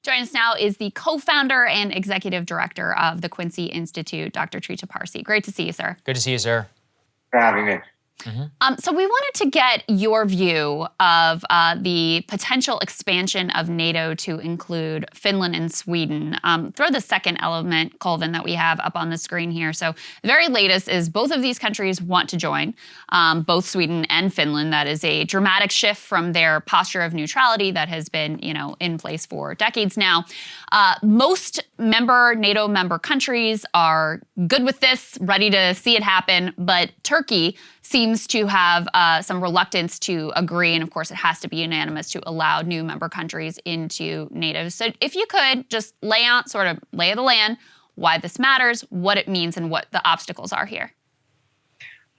Joining us now is the co-founder and executive director of the Quincy Institute, Dr. Trita Parsi. Great to see you, sir. Good to see you, sir. For having me. So we wanted to get your view of the potential expansion of NATO to include Finland and Sweden. Throw the second element, Colvin, that we have up on the screen here. So the very latest is both of these countries want to join, both Sweden and Finland. That is a dramatic shift from their posture of neutrality that has been, in place for decades now. Most NATO member countries are good with this, ready to see it happen, but Turkey seems to have some reluctance to agree, and of course it has to be unanimous to allow new member countries into NATO. So if you could just lay out sort of lay of the land, why this matters, what it means, and what the obstacles are here.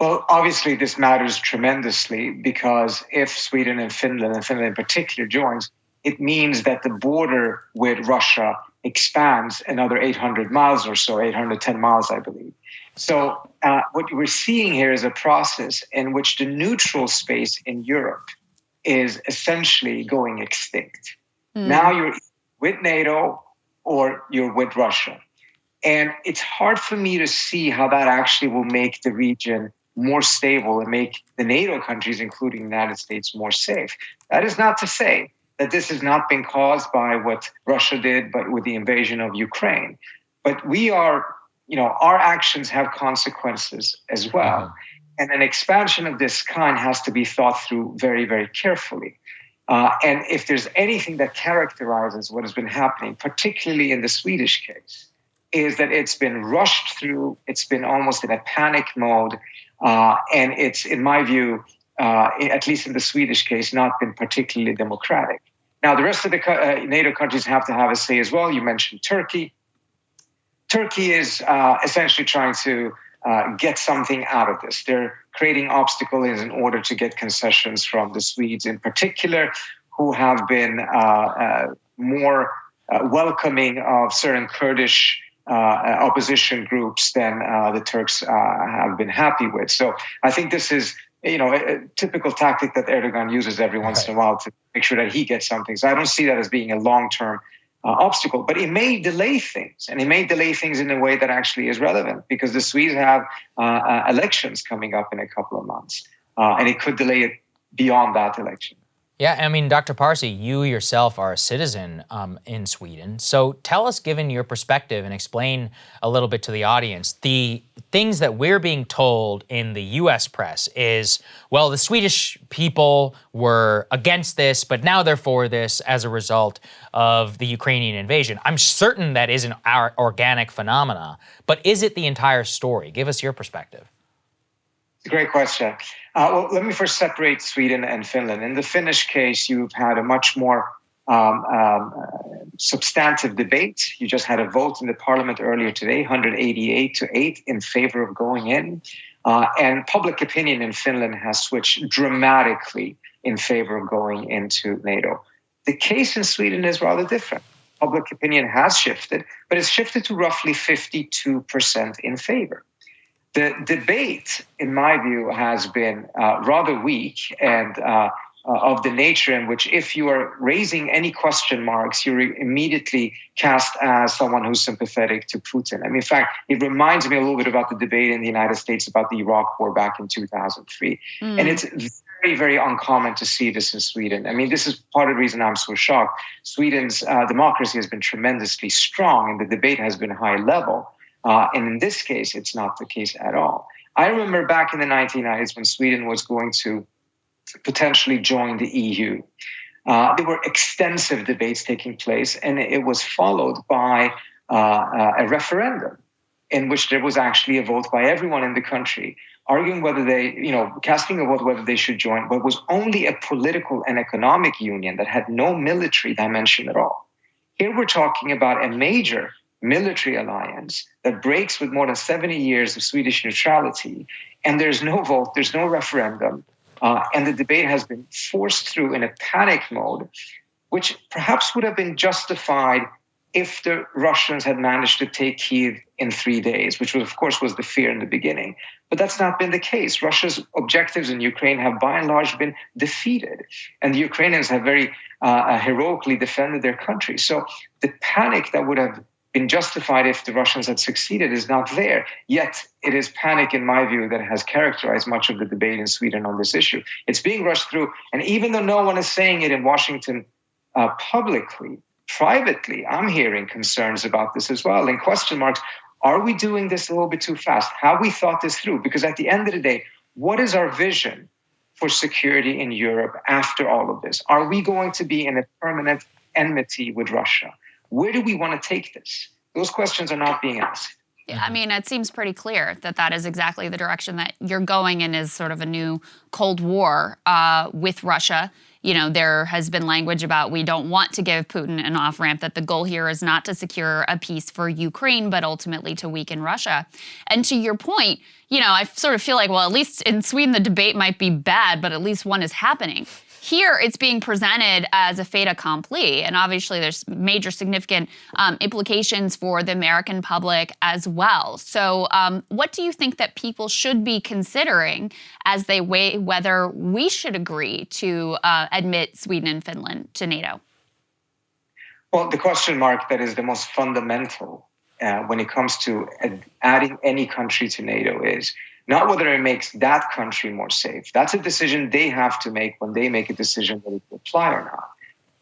Well, obviously this matters tremendously because if Sweden and Finland in particular joins, it means that the border with Russia expands another 800 miles or so, 810 miles, I believe. So what we're seeing here is a process in which the neutral space in Europe is essentially going extinct. Now you're with NATO or you're with Russia. And it's hard for me to see how that actually will make the region more stable and make the NATO countries, including the United States, more safe. That is not to say that this has not been caused by what Russia did, but with the invasion of Ukraine. But we are, our actions have consequences as well. And an expansion of this kind has to be thought through very, very carefully. And if there's anything that characterizes what has been happening, particularly in the Swedish case, is that it's been rushed through, it's been almost in a panic mode, and it's, in my view, at least in the Swedish case, not been particularly democratic. Now, the rest of the NATO countries have to have a say as well. You mentioned Turkey. Turkey is essentially trying to get something out of this. They're creating obstacles in order to get concessions from the Swedes in particular, who have been more welcoming of certain Kurdish opposition groups than the Turks have been happy with. So I think this is a typical tactic that Erdogan uses every once in a while to make sure that he gets something. So I don't see that as being a long-term obstacle, but it may delay things, and it may delay things in a way that actually is relevant because the Swedes have elections coming up in a couple of months, and it could delay it beyond that election. Yeah, I mean, Dr. Parsi, you yourself are a citizen in Sweden. So tell us, given your perspective, and explain a little bit to the audience, the things that we're being told in the US press is, well, the Swedish people were against this, but now they're for this as a result of the Ukrainian invasion. I'm certain that isn't our organic phenomena, but is it the entire story? Give us your perspective. It's a great question. Well, let me first separate Sweden and Finland. In the Finnish case, you've had a much more substantive debate. You just had a vote in the parliament earlier today, 188-8 in favor of going in. And public opinion in Finland has switched dramatically in favor of going into NATO. The case in Sweden is rather different. Public opinion has shifted, but it's shifted to roughly 52% in favor. The debate, in my view, has been rather weak and of the nature in which if you are raising any question marks, you're immediately cast as someone who's sympathetic to Putin. I mean, in fact, it reminds me a little bit about the debate in the United States about the Iraq War back in 2003. And it's very, very uncommon to see this in Sweden. I mean, this is part of the reason I'm so shocked. Sweden's democracy has been tremendously strong and the debate has been high level. And in this case, it's not the case at all. I remember back in the 1990s when Sweden was going to potentially join the EU. There were extensive debates taking place, and it was followed by a referendum in which there was actually a vote by everyone in the country arguing whether they, casting a vote whether they should join what was only a political and economic union that had no military dimension at all. Here we're talking about a major military alliance that breaks with more than 70 years of Swedish neutrality, and there's no vote, there's no referendum, and the debate has been forced through in a panic mode, which perhaps would have been justified if the Russians had managed to take Kyiv in 3 days, which was, of course, was the fear in the beginning. But that's not been the case. Russia's objectives in Ukraine have by and large been defeated. And the Ukrainians have very heroically defended their country. So the panic that would have been justified if the Russians had succeeded is not there. Yet it is panic, in my view, that has characterized much of the debate in Sweden on this issue. It's being rushed through. And even though no one is saying it in Washington publicly, privately, I'm hearing concerns about this as well, and question marks. Are we doing this a little bit too fast? Have we thought this through? Because at the end of the day, what is our vision for security in Europe after all of this? Are we going to be in a permanent enmity with Russia? Where do we want to take this? Those questions are not being asked. Yeah, I mean, it seems pretty clear that that is exactly the direction that you're going in, is sort of a new Cold War with Russia. You know, there has been language about we don't want to give Putin an off-ramp, that the goal here is not to secure a peace for Ukraine, but ultimately to weaken Russia. And to your point, you know, I sort of feel like, well, at least in Sweden, the debate might be bad, but at least one is happening. Here, it's being presented as a fait accompli, and obviously there's major significant implications for the American public as well. So what do you think that people should be considering as they weigh whether we should agree to admit Sweden and Finland to NATO? Well, the question mark that is the most fundamental when it comes to adding any country to NATO is not whether it makes that country more safe. That's a decision they have to make when they make a decision whether to apply or not.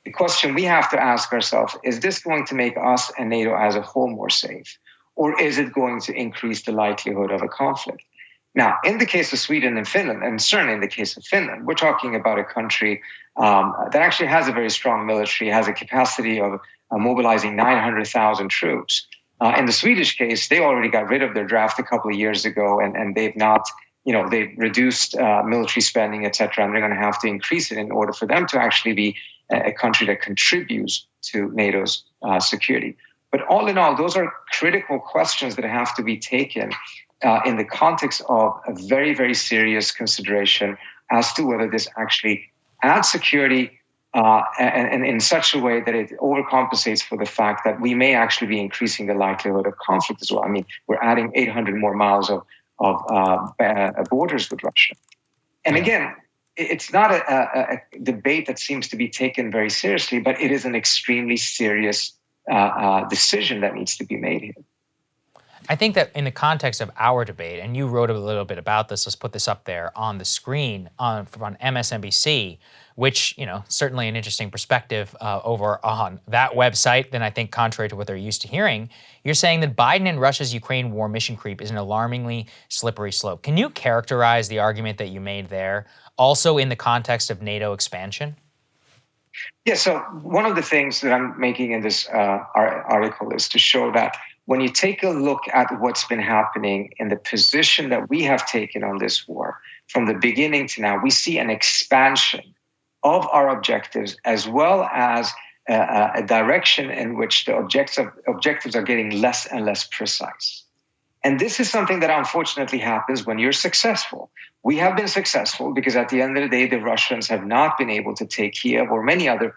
The question we have to ask ourselves, is this going to make us and NATO as a whole more safe? Or is it going to increase the likelihood of a conflict? Now, in the case of Sweden and Finland, and certainly in the case of Finland, we're talking about a country that actually has a very strong military, has a capacity of mobilizing 900,000 troops. In the Swedish case, they already got rid of their draft a couple of years ago, and they've not, they've reduced military spending, et cetera, and they're going to have to increase it in order for them to actually be a country that contributes to NATO's security. But all in all, those are critical questions that have to be taken in the context of a very, very serious consideration as to whether this actually adds security and in such a way that it overcompensates for the fact that we may actually be increasing the likelihood of conflict as well. I mean, we're adding 800 more miles of borders with Russia. And again, it's not a debate that seems to be taken very seriously, but it is an extremely serious decision that needs to be made here. I think that in the context of our debate, and you wrote a little bit about this, let's put this up there on the screen on MSNBC, which, certainly an interesting perspective over on that website than I think contrary to what they're used to hearing. You're saying that Biden and Russia's Ukraine war mission creep is an alarmingly slippery slope. Can you characterize the argument that you made there also in the context of NATO expansion? Yeah, so one of the things that I'm making in this article is to show that when you take a look at what's been happening in the position that we have taken on this war from the beginning to now, we see an expansion of our objectives as well as a direction in which the objectives are getting less and less precise. And this is something that unfortunately happens when you're successful. We have been successful because at the end of the day, the Russians have not been able to take Kiev or many other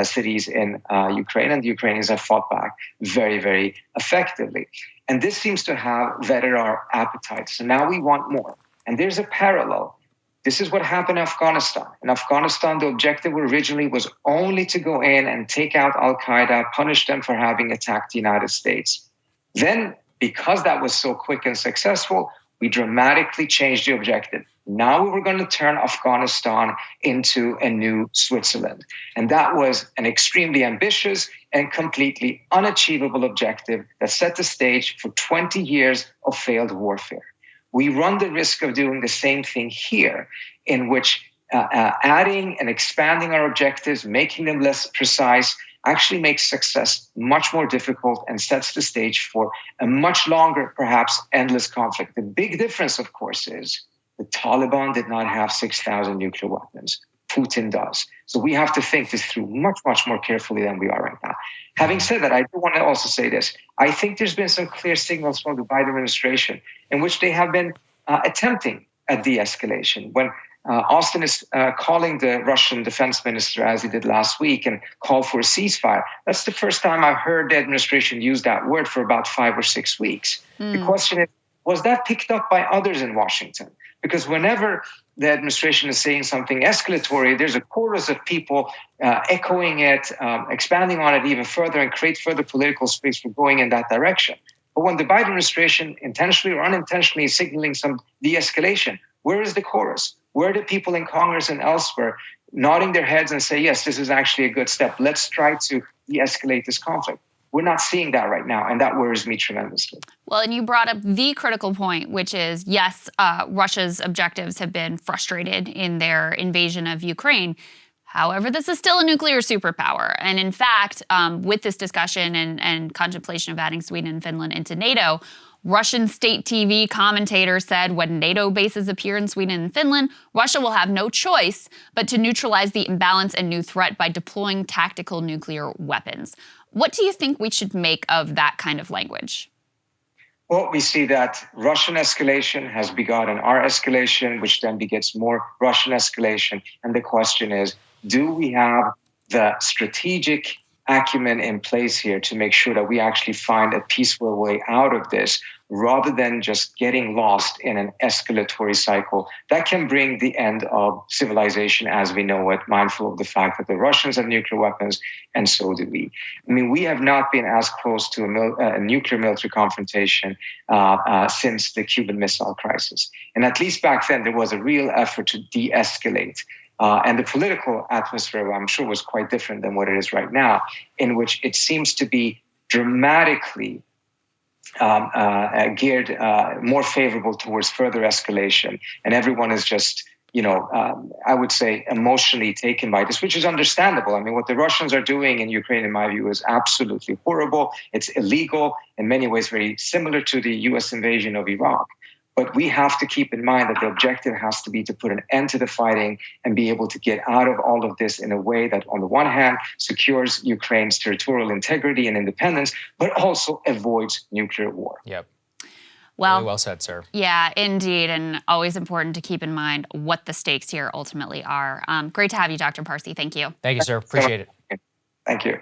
cities in Ukraine, and the Ukrainians have fought back very, very effectively. And this seems to have whetted our appetites. So now we want more. And there's a parallel. This is what happened in Afghanistan. In Afghanistan, the objective originally was only to go in and take out al-Qaeda, punish them for having attacked the United States. Then, because that was so quick and successful, we dramatically changed the objective. Now we were going to turn Afghanistan into a new Switzerland. And that was an extremely ambitious and completely unachievable objective that set the stage for 20 years of failed warfare. We run the risk of doing the same thing here, in which adding and expanding our objectives, making them less precise, actually makes success much more difficult and sets the stage for a much longer, perhaps endless conflict. The big difference, of course, is the Taliban did not have 6,000 nuclear weapons. Putin does. So we have to think this through much, much more carefully than we are right now. Having said that, I do want to also say this. I think there's been some clear signals from the Biden administration in which they have been attempting a de-escalation. When Austin is calling the Russian defense minister, as he did last week, and called for a ceasefire. That's the first time I've heard the administration use that word for about 5 or 6 weeks. The question is, was that picked up by others in Washington? Because whenever the administration is saying something escalatory, there's a chorus of people echoing it, expanding on it even further, and create further political space for going in that direction. But when the Biden administration intentionally or unintentionally is signaling some de-escalation, where is the chorus? Where are the people in Congress and elsewhere nodding their heads and say, yes, this is actually a good step. Let's try to de-escalate this conflict. We're not seeing that right now, and that worries me tremendously. Well, and you brought up the critical point, which is, yes, Russia's objectives have been frustrated in their invasion of Ukraine. However, this is still a nuclear superpower. And in fact, with this discussion and contemplation of adding Sweden and Finland into NATO, Russian state TV commentators said when NATO bases appear in Sweden and Finland, Russia will have no choice but to neutralize the imbalance and new threat by deploying tactical nuclear weapons. What do you think we should make of that kind of language? Well, we see that Russian escalation has begotten our escalation, which then begets more Russian escalation. And the question is, do we have the strategic acumen in place here to make sure that we actually find a peaceful way out of this, rather than just getting lost in an escalatory cycle that can bring the end of civilization as we know it, mindful of the fact that the Russians have nuclear weapons, and so do we. I mean, we have not been as close to a nuclear military confrontation since the Cuban Missile Crisis. And at least back then, there was a real effort to de-escalate. And the political atmosphere, I'm sure, was quite different than what it is right now, in which it seems to be dramatically geared more favorable towards further escalation. And everyone is just, I would say, emotionally taken by this, which is understandable. I mean, what the Russians are doing in Ukraine, in my view, is absolutely horrible. It's illegal, in many ways very similar to the U.S. invasion of Iraq. But we have to keep in mind that the objective has to be to put an end to the fighting and be able to get out of all of this in a way that, on the one hand, secures Ukraine's territorial integrity and independence, but also avoids nuclear war. Yep. Well, really well said, sir. Yeah, indeed. And always important to keep in mind what the stakes here ultimately are. Great to have you, Dr. Parsi. Thank you. Thank you, sir. Appreciate it. Thank you.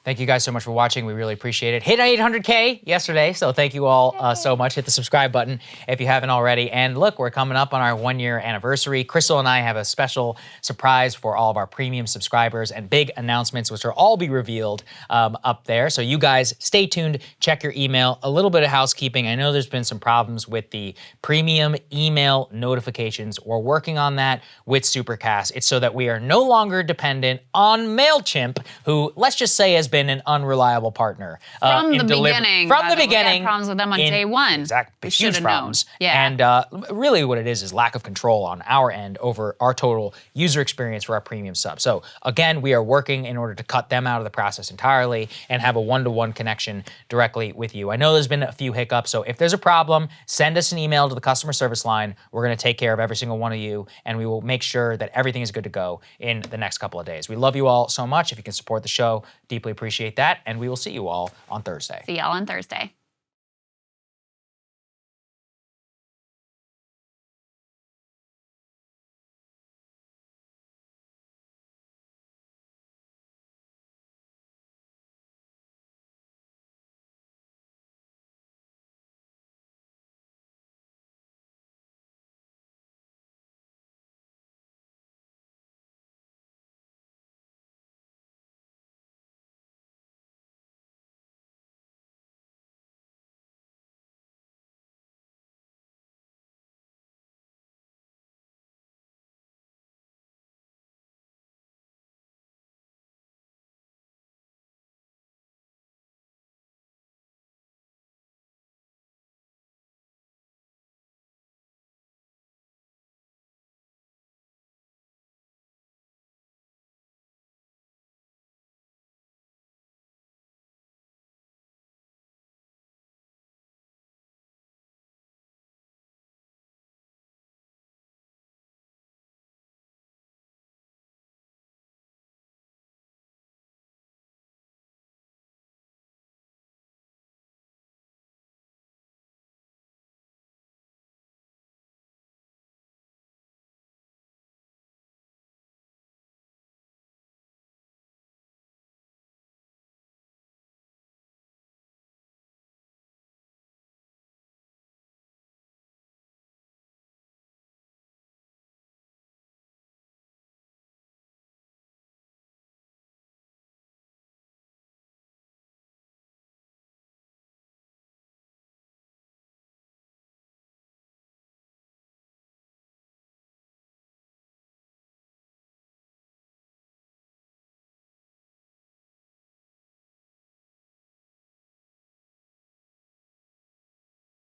Thank you guys so much for watching. We really appreciate it. Hit 800K yesterday, so thank you all so much. Hit the subscribe button if you haven't already. And look, we're coming up on our 1-year anniversary. Krystal and I have a special surprise for all of our premium subscribers and big announcements, which will all be revealed up there. So you guys stay tuned, check your email. A little bit of housekeeping. I know there's been some problems with the premium email notifications. We're working on that with Supercast. It's so that we are no longer dependent on MailChimp, who, let's just say, has been an unreliable partner from the beginning. From the beginning, we had problems with them on day one. Exactly, huge problems. Known. Yeah, and really, what it is lack of control on our end over our total user experience for our premium sub. So again, we are working in order to cut them out of the process entirely and have a one-to-one connection directly with you. I know there's been a few hiccups, so if there's a problem, send us an email to the customer service line. We're going to take care of every single one of you, and we will make sure that everything is good to go in the next couple of days. We love you all so much. If you can support the show, deeply appreciate that, and we will see you all on Thursday. See y'all on Thursday.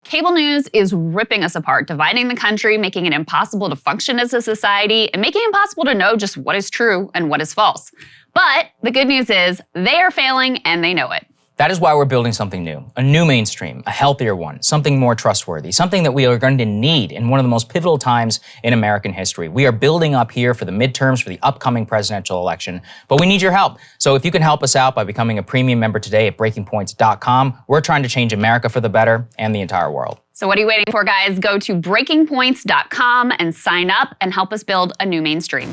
Cable news is ripping us apart, dividing the country, making it impossible to function as a society, and making it impossible to know just what is true and what is false. But the good news is they are failing and they know it. That is why we're building something new, a new mainstream, a healthier one, something more trustworthy, something that we are going to need in one of the most pivotal times in American history. We are building up here for the midterms, for the upcoming presidential election, but we need your help. So if you can help us out by becoming a premium member today at breakingpoints.com, we're trying to change America for the better and the entire world. So what are you waiting for, guys? Go to breakingpoints.com and sign up and help us build a new mainstream.